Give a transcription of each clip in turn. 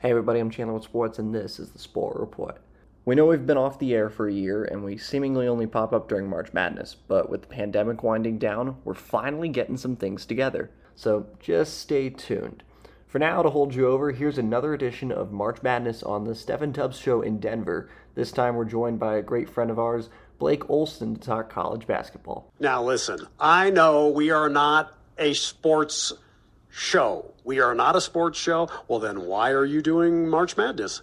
Hey everybody, I'm Chandler With Sports, and this is the Sport Report. We know we've been off the air for a year, and we seemingly only pop up during March Madness, but with the pandemic winding down, we're finally getting some things together. So just stay tuned. For now, to hold you over, here's another edition of March Madness on the Steffan Tubbs Show in Denver. This time we're joined by a great friend of ours, Blake Olson, to talk college basketball. Now listen, I know we are not a sports show. We are not a sports show. Well, then why are you doing March Madness?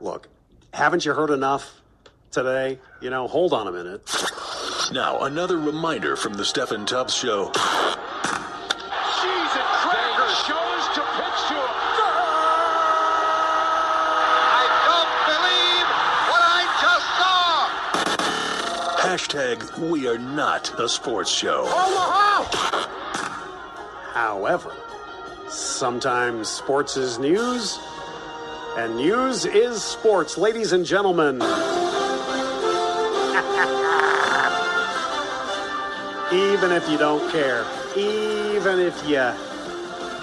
Look, haven't you heard enough today? Hold on a minute. Now, another reminder from the Steffan Tubbs Show. Cheese and crackers shows to pitch to him. I don't believe what I just saw. Hashtag, we are not a sports show. Omaha! However, sometimes sports is news, and news is sports. Ladies and gentlemen, even if you don't care, even if you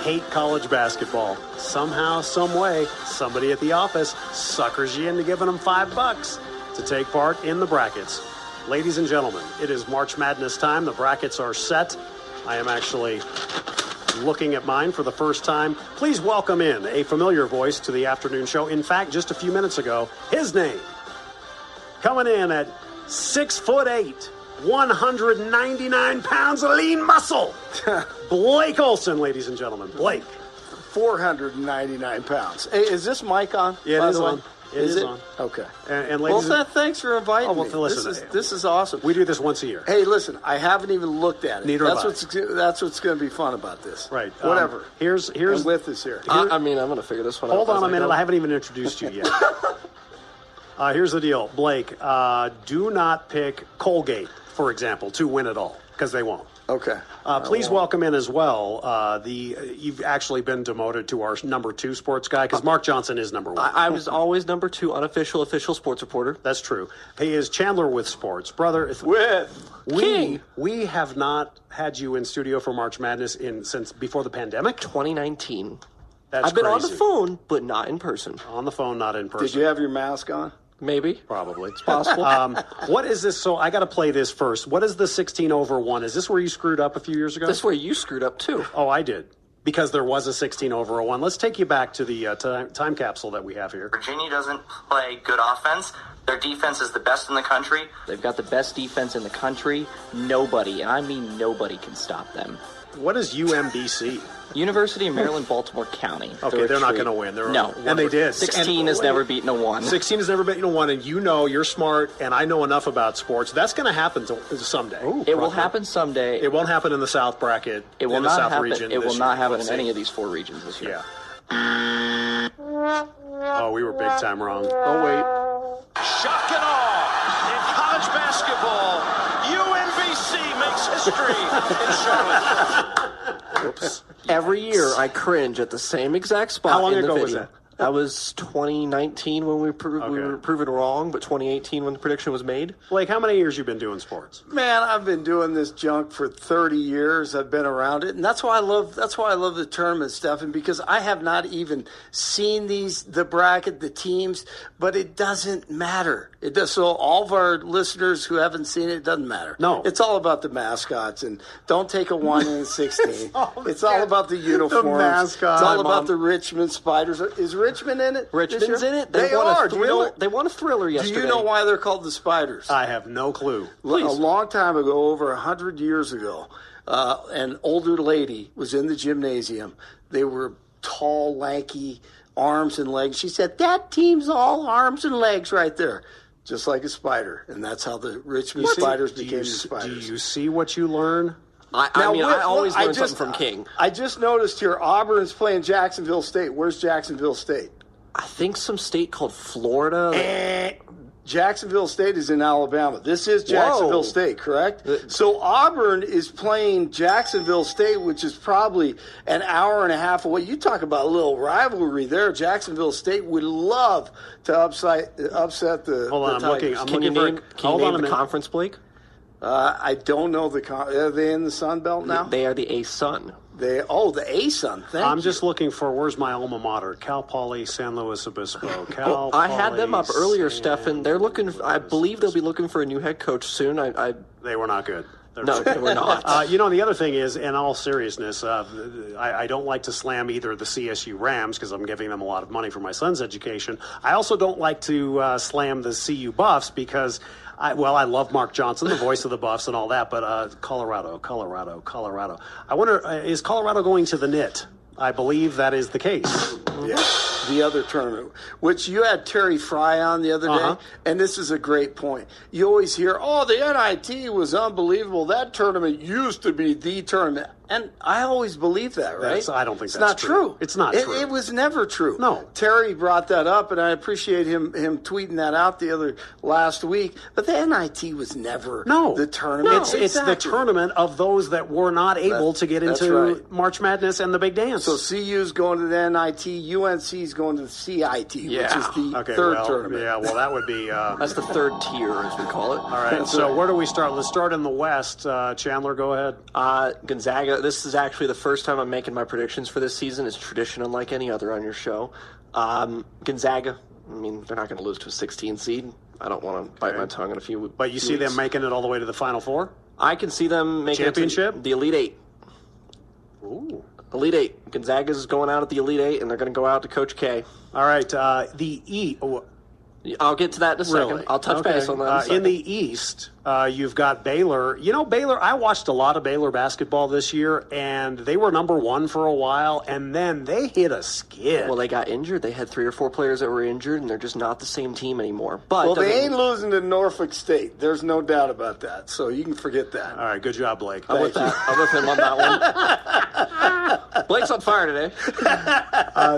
hate college basketball, somehow, some way, somebody at the office suckers you into giving them $5 to take part in the brackets. Ladies and gentlemen, it is March Madness time. The brackets are set. I am actually looking at mine for the first time. Please welcome in a familiar voice to the afternoon show. In fact, just a few minutes ago, his name, coming in at 6'8", 199 pounds of lean muscle, Blake Olson, ladies and gentlemen. Blake. 499 pounds. Hey, is this mic on? Yeah, it is on. It is on. Okay. And Well, ladies thanks for inviting me. listen, This is awesome. we do this once a year. Hey, listen, I haven't even looked at it. Neither have I. That's what's going to be fun about this. Right. Whatever. Here's And with us here. I'm going to figure this one out. Hold on a minute. I haven't even introduced you yet. Here's the deal. Blake, do not pick Colgate, for example, to win it all, because they won't. Okay. Please welcome in as well. You've actually been demoted to our number 2 sports guy, because Mark Johnson is number 1. I was always number 2 unofficial official sports reporter. That's true. He is Chandler with Sports. Brother, we have not had you in studio for March Madness since before the pandemic. 2019. That's I've been on the crazy. phone, but not in person. On the phone, not in person. Did you have your mask on? Maybe. Probably. It's possible. What is this? So I got to play this first. What is the 16/1? Is this where you screwed up a few years ago? This is where you screwed up, too. Oh, I did. Because there was a 16/1. Let's take you back to the time capsule that we have here. Virginia doesn't play good offense. Their defense is the best in the country. They've got the best defense in the country. Nobody, and I mean nobody, can stop them. What is UMBC? University of Maryland, Baltimore County. Okay, they're not going to win. No. And they did. 16 has never beaten a 1. 16 has never beaten a 1, and you're smart, and I know enough about sports. That's going to happen someday. It will happen someday. It won't happen in the South bracket. It will in the not South happen. region. It will this not year. happen Let's in see. any of these 4 regions this year. Yeah. Oh, we were big time wrong. Oh wait. Shock and awe in college basketball. UMBC makes history in Charlotte. Oops. Every year I cringe at the same exact spot. How long in the ago video. was that? That was 2019 when we were proven wrong, but 2018 when the prediction was made. Blake, how many years you been doing sports? Man, I've been doing this junk for 30 years. I've been around it, and that's why I love the tournament, Steffan, because I have not even seen the bracket, the teams, but it doesn't matter. It does. So all of our listeners who haven't seen it doesn't matter. No. It's all about the mascots, and don't take a 1 and a 16. It's all about the uniforms. The mascots. It's all about the Richmond Spiders. Is Richmond in it? this Richmond's year? in it. They won are. a thriller. They won a thriller yesterday. Do you know why they're called the Spiders? I have no clue. A long time ago, over 100 years ago, an older lady was in the gymnasium. They were tall, lanky, arms and legs. She said, "That team's all arms and legs right there." Just like a spider. And that's how the Richmond Spiders became the Spiders. Do you see what you learn? I always learn something from King. I just noticed here, Auburn's playing Jacksonville State. Where's Jacksonville State? I think some state called Florida. Jacksonville State is in Alabama. This is Jacksonville State, correct? So Auburn is playing Jacksonville State, which is probably an hour and a half away. You talk about a little rivalry there. Jacksonville State would love to upset the Hold on, the I'm looking. Tigers. I'm Can you looking name, for. can you Hold on name a the minute. conference, Blake? I don't know are they in the Sun Belt now? They are the A-Sun. The A-Sun. I'm just looking for, where's my alma mater? Cal Poly, San Luis Obispo. Cal I had them up earlier, San Steffan. They're looking. I believe they'll be looking for a new head coach soon. They were not good. No, they were not. The other thing is, in all seriousness, I don't like to slam either the CSU Rams because I'm giving them a lot of money for my son's education. I also don't like to slam the CU Buffs because I love Mark Johnson, the voice of the Buffs and all that, but Colorado. I wonder, is Colorado going to the NIT? I believe that is the case. Yeah, the other tournament, which you had Terry Fry on the other day, and this is a great point. You always hear, the NIT was unbelievable. That tournament used to be the tournament. And I always believe that, right? I don't think that's not true. It's not true. It was never true. No. Terry brought that up, and I appreciate him tweeting that out last week. But the NIT was never the tournament. No, it's the tournament of those that were not able to get into March Madness and the Big Dance. So CU's going to the NIT, UNC's going to the CIT, which is the third tournament. Yeah, well, that would be... That's the third tier, as we call it. All right, so where do we start? Let's start in the West. Chandler, go ahead. Gonzaga. This is actually the first time I'm making my predictions for this season. It's tradition unlike any other on your show. Gonzaga, they're not going to lose to a 16 seed. I don't want to bite my tongue in a few. But you see them making it all the way to the Final Four? I can see them making championship? It to the Elite Eight. Ooh. Elite Eight. Gonzaga's going out at the Elite Eight, and they're going to go out to Coach K. All right. The E. I'll get to that in a second. Really? I'll touch base on that in a second. In the East, you've got Baylor. Baylor, I watched a lot of Baylor basketball this year, and they were number one for a while, and then they hit a skid. Well, they got injured. They had 3 or 4 players that were injured, and they're just not the same team anymore. But they ain't losing to Norfolk State. There's no doubt about that, so you can forget that. All right, good job, Blake. I'm with him on that one. Blake's on fire today.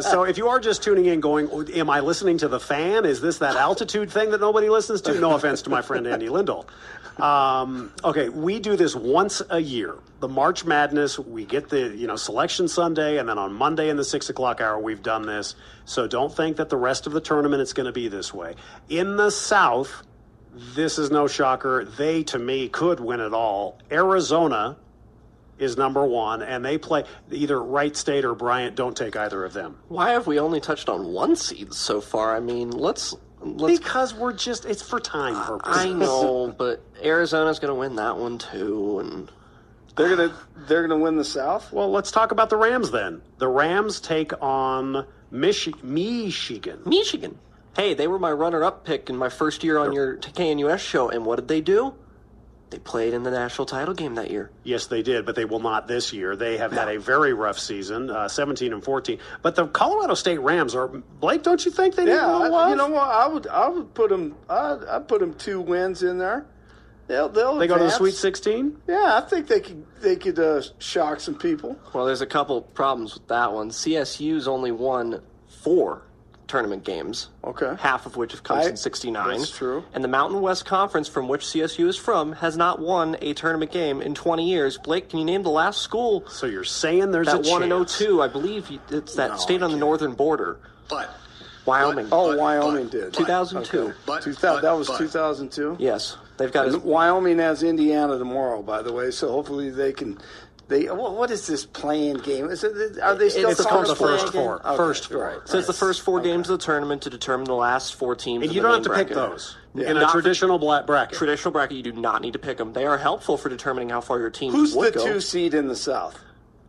So if you are just tuning in going, am I listening to The Fan? Is this that altitude thing that nobody listens to? No offense to my friend Andy Lindell. Okay, we do this once a year. The March Madness, we get the Selection Sunday, and then on Monday in the 6 o'clock hour, we've done this. So don't think that the rest of the tournament it's going to be this way. In the South, this is no shocker. They, to me, could win it all. Arizona is number one, and they play either Wright State or Bryant. Don't take either of them. Why have we only touched on 1 seed so far? Because we're just, it's for time purposes. I know, but Arizona's going to win that one too, and they're gonna win the South. Well, let's talk about the Rams then. The Rams take on Michigan. Hey, they were my runner-up pick in my first year on your KNUS show, and what did they do? They played in the national title game that year. Yes, they did, but they will not this year. They have had a very rough season, 17-14. But the Colorado State Rams are, Blake, don't you think they need a little love? You know what? I would put them. I'd put them 2 wins in there. They'll They go to the Sweet 16? Yeah, I think they could shock some people. Well, there's a couple problems with that one. CSU's only won 4 tournament games. Okay. Half of which have come since 69. That's true. And the Mountain West Conference, from which CSU is from, has not won a tournament game in 20 years. Blake, can you name the last school So you're saying there's a that won in chance? 02? I believe it's that state on the northern border. But Wyoming. Wyoming did. 2002. Okay. That was 2002? Yes. They've got Wyoming has Indiana tomorrow, by the way, so hopefully they can... what is this playing game? Are they still It's called the first four. Okay, First four. Right. So it's the first 4 games of the tournament to determine the last 4 teams. And in you the don't main have to pick bracket. those in a traditional bracket. Traditional bracket, you do not need to pick them. They are helpful for determining how far your team Who's would the go. 2 seed in the South?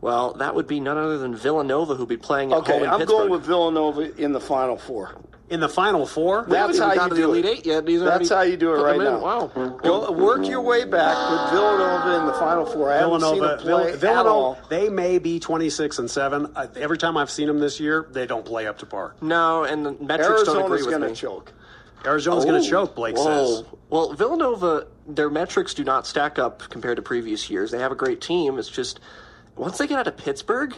Well, that would be none other than Villanova, who'll be playing at home in I'm Pittsburgh. going with Villanova in the Final Four. In the Final Four? That's how you do it. Elite Eight yet. That's how you do it right now. Wow. Go work your way back with Villanova in the Final Four. I haven't seen them play at all. They may be 26-7. Every time I've seen them this year, they don't play up to par. No, and the metrics don't agree Arizona's with going me. to choke. Arizona's going to choke, Blake says. Well, Villanova, their metrics do not stack up compared to previous years. They have a great team. It's just, once they get out of Pittsburgh,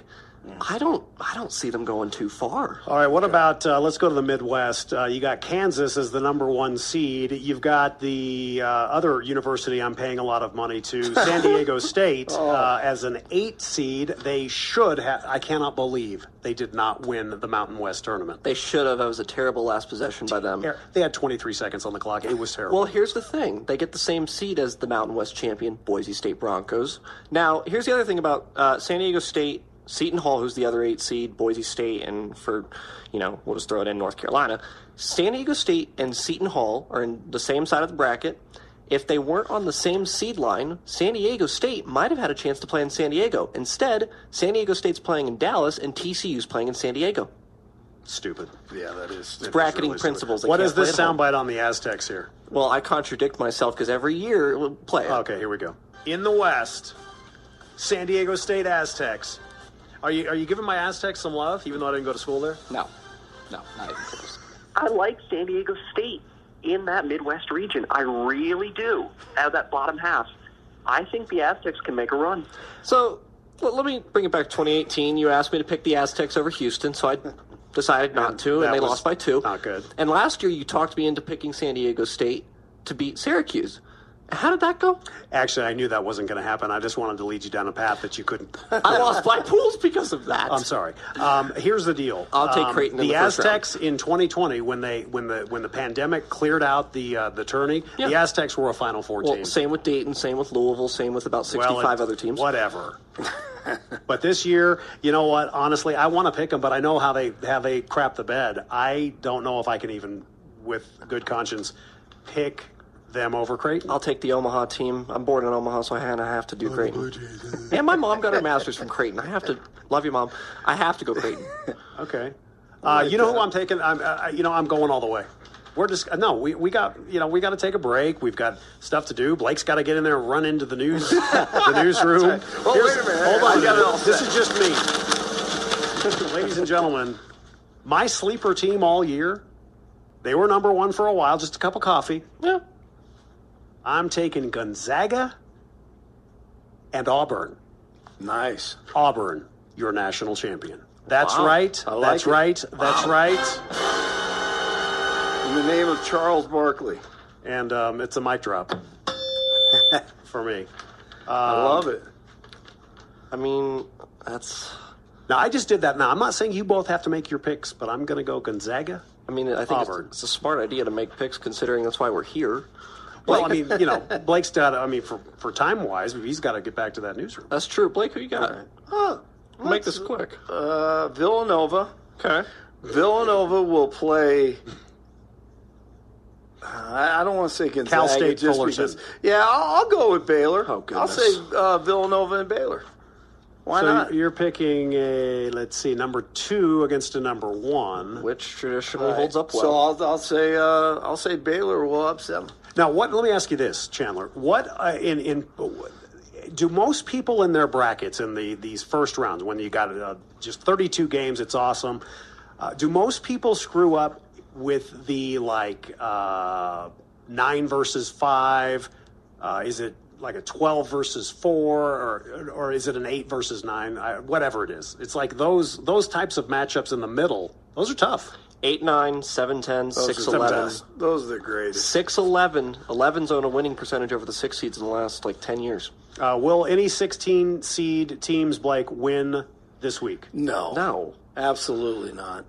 I don't see them going too far. All right, what about, let's go to the Midwest. You got Kansas as the number 1 seed. You've got the other university I'm paying a lot of money to, San Diego State, as an 8 seed. They should have, I cannot believe they did not win the Mountain West tournament. They should have. That was a terrible last possession by them. They had 23 seconds on the clock. It was terrible. Well, here's the thing. They get the same seed as the Mountain West champion, Boise State Broncos. Now, here's the other thing about San Diego State, Seton Hall, who's the other 8 seed, Boise State, and for, we'll just throw it in North Carolina. San Diego State and Seton Hall are in the same side of the bracket. If they weren't on the same seed line, San Diego State might have had a chance to play in San Diego. Instead, San Diego State's playing in Dallas, and TCU's playing in San Diego. Stupid. Yeah, that is. It's bracketing really principles. What is this soundbite on the Aztecs here? Well, I contradict myself because every year we'll play it. Okay, here we go. In the West, San Diego State Aztecs. Are you giving my Aztecs some love, even though I didn't go to school there? No, not even close. I like San Diego State in that Midwest region. I really do. Out of that bottom half, I think the Aztecs can make a run. So let me bring it back to 2018. You asked me to pick the Aztecs over Houston, so I decided not to, and they lost by 2. Not good. And last year you talked me into picking San Diego State to beat Syracuse. How did that go? Actually, I knew that wasn't going to happen. I just wanted to lead you down a path that you couldn't. I lost Black Pools because of that. I'm sorry. Here's the deal. I'll take Creighton in the first Aztecs in 2020, when the pandemic cleared out the tourney, the Aztecs were a Final Four team. Same with Dayton, same with Louisville, same with about 65 other teams. Whatever. But this year, you know what? Honestly, I want to pick them, but I know how they crap the bed. I don't know if I can even, with good conscience, pick them over Creighton. I'll take the Omaha team. I'm born in Omaha, so I have to do Creighton. And my mom got her master's from Creighton. I have to love you, Mom. I have to go Creighton. Okay. You know who I'm taking? I'm going all the way. We're just we got to take a break. We've got stuff to do. Blake's got to get in there and run into the newsroom. Right. Well, wait a minute. Hold on, this is just me, ladies and gentlemen. My sleeper team all year. They were number 1 for a while. Just a cup of coffee. Yeah. I'm taking Gonzaga and Auburn. Nice. Auburn, your national champion. That's Wow. right. I like That's it. right. That's right. In the name of Charles Barkley. And it's a mic drop for me. I love it. I mean, that's... Now, I just did that. Now, I'm not saying you both have to make your picks, but I'm going to go Gonzaga. I mean, I think it's a smart idea to make picks, considering that's why we're here. Well, I mean, Blake's got. I mean, for time wise, he's got to get back to that newsroom. That's true. Blake, who you got? Make this quick. Villanova. Okay. Villanova will play. I don't want to say Gonzaga. Cal State just Fullerton. because. Yeah, I'll go with Baylor. Oh, I'll goodness. say Villanova and Baylor. Why so not? You're picking number 2 against a number 1. Which traditionally holds up well. So I'll say Baylor will upset them. Now, let me ask you this, Chandler. What do most people in their brackets in these first rounds, when you got just 32 games, it's awesome. Do most people screw up with the 9 versus 5? Is it like a 12 versus 4, or is it an 8 versus 9? Whatever it is, it's like those types of matchups in the middle. Those are tough. 8-9, 7-10, 6-11. Those are the greatest. 6-11. 11's owned a winning percentage over the 6 seeds in the last 10 years. Will any 16 seed teams, Blake, win this week? No, absolutely not.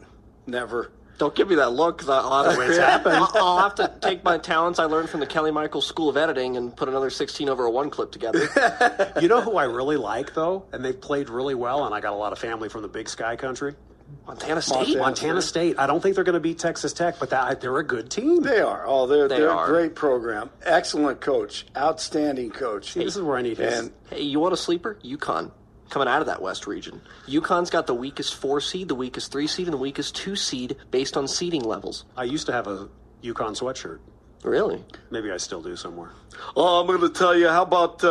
Never. Don't give me that look, because It's happened. I'll have to take my talents I learned from the Kelly Michaels School of Editing and put another 16 over a 1 clip together. You know who I really like, though, and they've played really well, and I got a lot of family from the Big Sky country? Montana State? Montana State. I don't think they're going to beat Texas Tech, but they're a good team. They are. Oh, they're are. a great program. Excellent coach. Outstanding coach. See, this is where I need his. Hey, you want a sleeper? UConn. Coming out of that West region. UConn's got the weakest 4 seed, the weakest 3 seed, and the weakest 2 seed based on seeding levels. I used to have a UConn sweatshirt. Really? Maybe I still do somewhere. Oh, I'm going to tell you. How about,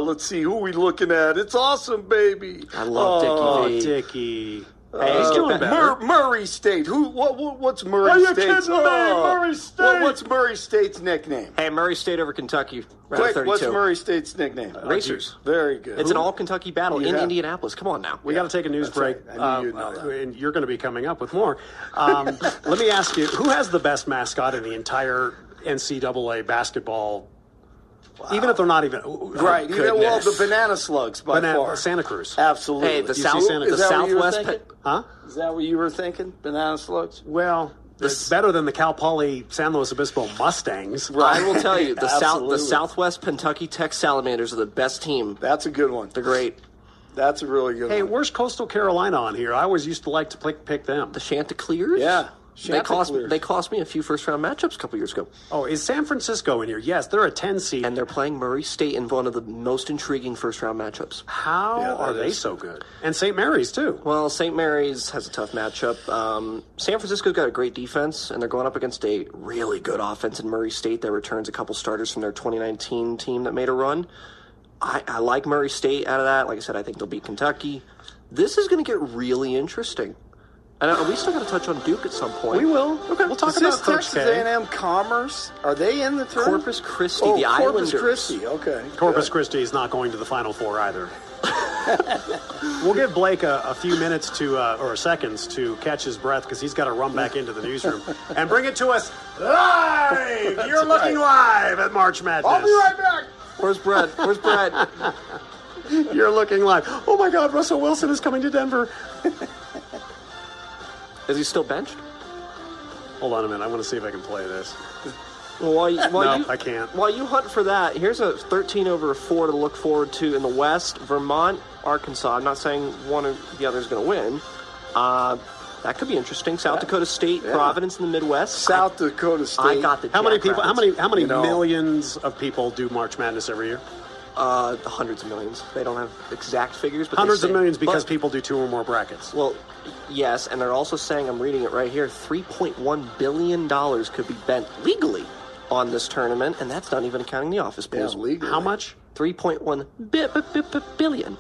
let's see, who are we looking at? It's awesome, baby. I love Dickie V. Dickie. He's doing better. Murray State. What's Murray Are you State's? kidding me? Murray State. What's Murray State's nickname? Hey, Murray State over Kentucky. Round Quick, 32. what's Murray State's nickname? Racers. Very good. It's an all-Kentucky battle in Yeah. Indianapolis. Come on now. We got to take a news break. Right. I knew you'd know that. And you're going to be coming up with more. Let me ask you, who has the best mascot in the entire NCAA basketball? Even if they're not even Right. goodness. The banana slugs by far. Santa Cruz. Absolutely. Hey, the You see South, Santa- the Is that what you were Southwest. thinking? Huh? Is that what you were thinking? Banana slugs? Well, it's better than the Cal Poly San Luis Obispo Mustangs. I will tell you, the Absolutely. Southwest Kentucky Tech Salamanders are the best team. That's a good one. They're great. That's a really good Hey, one. where's Coastal Carolina on here? I always used to like to pick them. The Chanticleers. Yeah. They cost Chanticleers. me a few first-round matchups a couple years ago. Oh, is San Francisco in here? Yes, they're a 10 seed. And they're playing Murray State in one of the most intriguing first-round matchups. How Yeah, are that they is. so good? And St. Mary's, too. Well, St. Mary's has a tough matchup. San Francisco's got a great defense, and they're going up against a really good offense in Murray State that returns a couple starters from their 2019 team that made a run. I like Murray State out of that. Like I said, I think they'll beat Kentucky. This is going to get really interesting. And we still got to touch on Duke at some point. We will. Okay. We'll talk Is about this Coach Texas K. A&M Commerce? Are they in the tournament? Corpus Christi, Oh, the Corpus Islanders. Christi. Okay. Corpus Christi is not going to the Final Four either. We'll give Blake a few minutes or seconds to catch his breath because he's got to run back into the newsroom and bring it to us live. You're looking live at March Madness. I'll be right back. Where's Brett? Where's Brett? You're looking live. Oh my God, Russell Wilson is coming to Denver. Is he still benched? Hold on a minute. I want to see if I can play this. Well, I can't. While you hunt for that, here's a 13/4 to look forward to in the West. Vermont, Arkansas. I'm not saying one or the other is going to win. That could be interesting. South Dakota State, Providence in the Midwest. South Dakota State. I got the How many people? Jackrabbits. How many You know. millions of people do March Madness every year? Hundreds of millions. They don't have exact figures, but they Hundreds of say- millions because but- people do 2 or more brackets. Well, yes, and they're also saying, I'm reading it right here, $3.1 billion could be bent legally on this tournament, and that's not even counting the office Yeah, pools. legally. How much? 3.1 billion.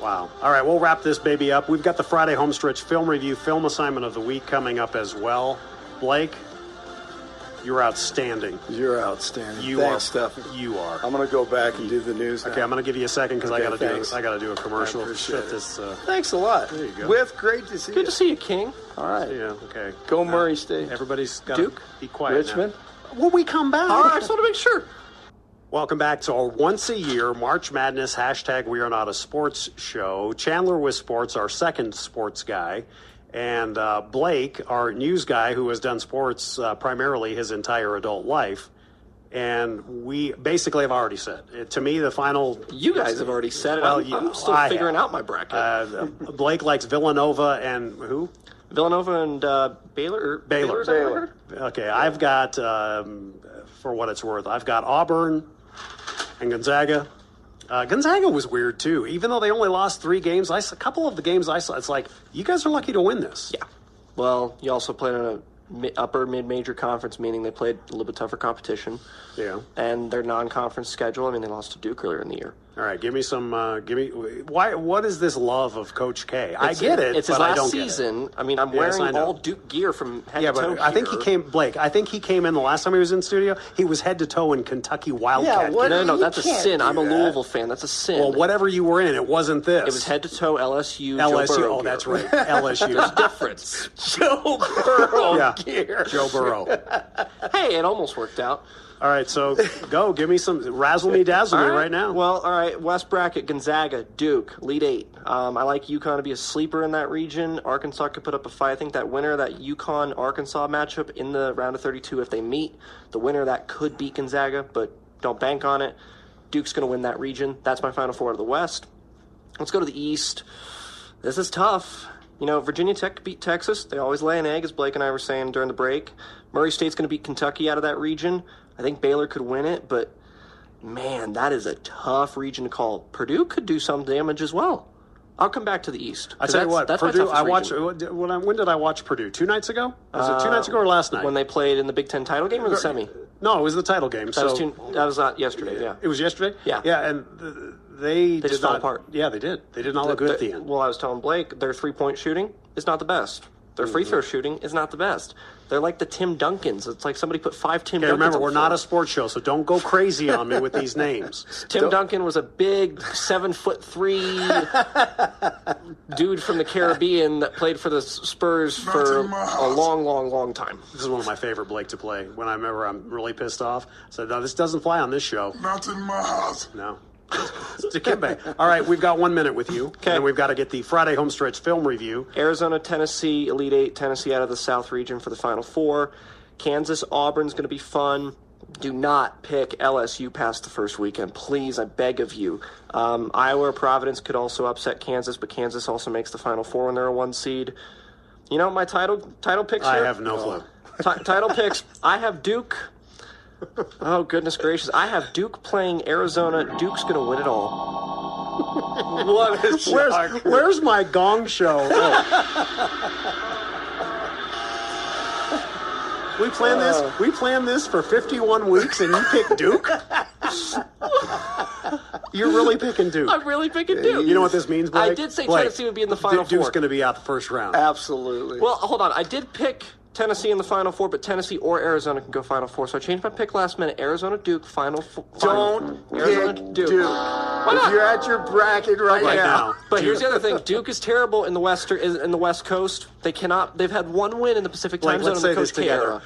Wow. All right, we'll wrap this baby up. We've got the Friday Homestretch film review, film assignment of the week coming up as well. Blake, you're outstanding. You're outstanding. You Thanks, are. Steffan. You are. I'm going to go back and do the news now. Okay, I'm going to give you a second because Okay, I got thanks. to do a commercial. I appreciate Shut it. this. Thanks a lot. There you go. With great to see Good you. to see you, King. All right. Yeah. Okay. Go Murray State. Everybody's got Duke? to be quiet. Richmond. Now. Will we come back? All right, I just want to make sure. Welcome back to our once a year March Madness hashtag We Are Not a Sports show. Chandler with Sports, our second sports guy, and Blake, our news guy who has done sports primarily his entire adult life. And we basically have already said, to me, the final... You guys have already said it. Well, I'm still I figuring have. out my bracket. Blake likes Villanova and who? Villanova and Baylor. Baylor. is that what I heard? Okay, I've got, for what it's worth, I've got Auburn and Gonzaga. Gonzaga was weird, too. Even though they only lost 3 games, a couple of the games I saw, it's like, you guys are lucky to win this. Yeah. Well, you also played in a upper mid-major conference, meaning they played a little bit tougher competition. Yeah. And their non-conference schedule, I mean, they lost to Duke earlier in the year. All right, give me some. Why? What is this love of Coach K? I get it, It's his but I last don't get it. season. I mean, I'm Yes, I wearing know. all Duke gear from head Yeah, to toe but I think he here. came, Blake. I think he came in the last time he was in studio. He was head to toe in Kentucky Wildcat. what- gear. No, You that's a can't sin. do I'm a that. Louisville fan. That's a sin. Well, whatever you were in, it wasn't this. It was head to toe LSU. LSU. Joe Burrow Oh, gear. that's right. LSU. There's difference. Joe Burrow Yeah. gear. Joe Burrow. Hey, it almost worked out. All right, so go. Give me some. Razzle me, dazzle me right now. Well, all right. West bracket: Gonzaga, Duke, lead 8. I like UConn to be a sleeper in that region. Arkansas could put up a fight. I think that winner of that UConn-Arkansas matchup in the round of 32, if they meet, the winner of that could beat Gonzaga, but don't bank on it. Duke's going to win that region. That's my Final Four of the West. Let's go to the East. This is tough. You know, Virginia Tech beat Texas. They always lay an egg, as Blake and I were saying during the break. Murray State's going to beat Kentucky out of that region. I think Baylor could win it, but, man, that is a tough region to call. Purdue could do some damage as well. I'll come back to the East. I tell you what, that's my Purdue. toughest I watched. region. When did I watch Purdue? 2 nights ago? Was it 2 nights ago or last night? When they played in the Big Ten title game or the semi? No, it was the title game. That was not yesterday, yeah. It was yesterday? Yeah. Yeah, and they just did fell not, apart. Yeah, they did. They did not look good at the end. Well, I was telling Blake, their three-point shooting, is not the best. Their free throw shooting is not the best. They're like the Tim Duncans. It's like somebody put 5 Tim Duncans. Remember, on we're the not floor. a sports show, so don't go crazy on me with these names. Tim Duncan was a big 7'3" dude from the Caribbean that played for the Spurs for a long, long, long time. This is one of my favorite Blake to play. When I remember I'm really pissed off, I said, no, this doesn't fly on this show. Not in my house. No. It's Dikembe. All right, we've got 1 minute with you. Okay. And we've got to get the Friday homestretch film review. Arizona, Tennessee, Elite Eight. Tennessee out of the South region for the Final Four. Kansas, Auburn's going to be fun. Do not pick LSU past the first weekend. Please, I beg of you. Iowa or Providence could also upset Kansas, but Kansas also makes the Final Four when they're a 1 seed. You know what my title picks here? I have no clue. Title picks. I have Duke. Oh, goodness gracious. I have Duke playing Arizona. Duke's going to win it all. What a shock. Where's my gong show? We planned this for 51 weeks, and you pick Duke? You're really picking Duke. I'm really picking Duke. You know what this means, Blake? I did say Tennessee would be in the Final Four. Duke's going to be out the first round. Absolutely. Well, hold on. I did pick Tennessee in the Final Four, but Tennessee or Arizona can go Final Four. So I changed my pick last minute. Arizona, Duke, Final Four. Don't Arizona, pick Duke. If you're at your bracket right now. But here's the other thing: Duke is terrible in the West Coast. They cannot. They've had 1 win in the Pacific Time Zone let's in the say this Coach K together. era.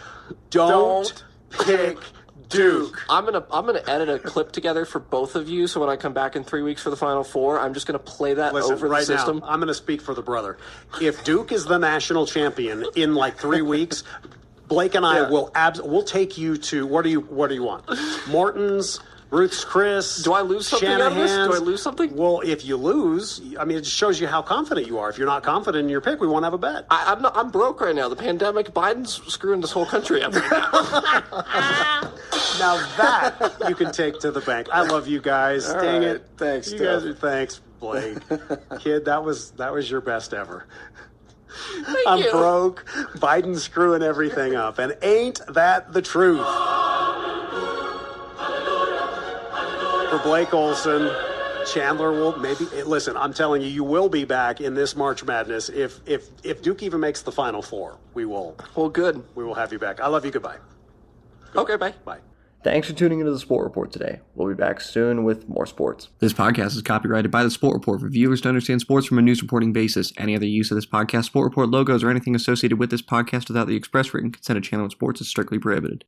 Don't pick Duke. I'm gonna edit a clip together for both of you. So when I come back in 3 weeks for the Final Four, I'm just gonna play that over the system. Now, I'm going to speak for the brother. If Duke is the national champion in like 3 weeks, Blake and I we'll take you to what do you want? Morton's, Ruth's Chris. Do I lose something out of this? Do I lose something? Well, if you lose, I mean, it just shows you how confident you are. If you're not confident in your pick, we won't have a bet. I'm broke right now. The pandemic, Biden's screwing this whole country up right now. Now that you can take to the bank. I love you guys. All Dang right. it. Thanks, You Steph. guys are thanks, Blake. Kid, that was your best ever. Thank you. Broke. Biden's screwing everything up. And ain't that the truth? For Blake Olson, Chandler will maybe listen. I'm telling you, you will be back in this March Madness if Duke even makes the Final Four. We will. Well, good. We will have you back. I love you. Goodbye. Okay, bye. Bye. Thanks for tuning into the Sport Report today. We'll be back soon with more sports. This podcast is copyrighted by the Sport Report for viewers to understand sports from a news reporting basis. Any other use of this podcast, Sport Report logos, or anything associated with this podcast without the express written consent of Chandler With Sports is strictly prohibited.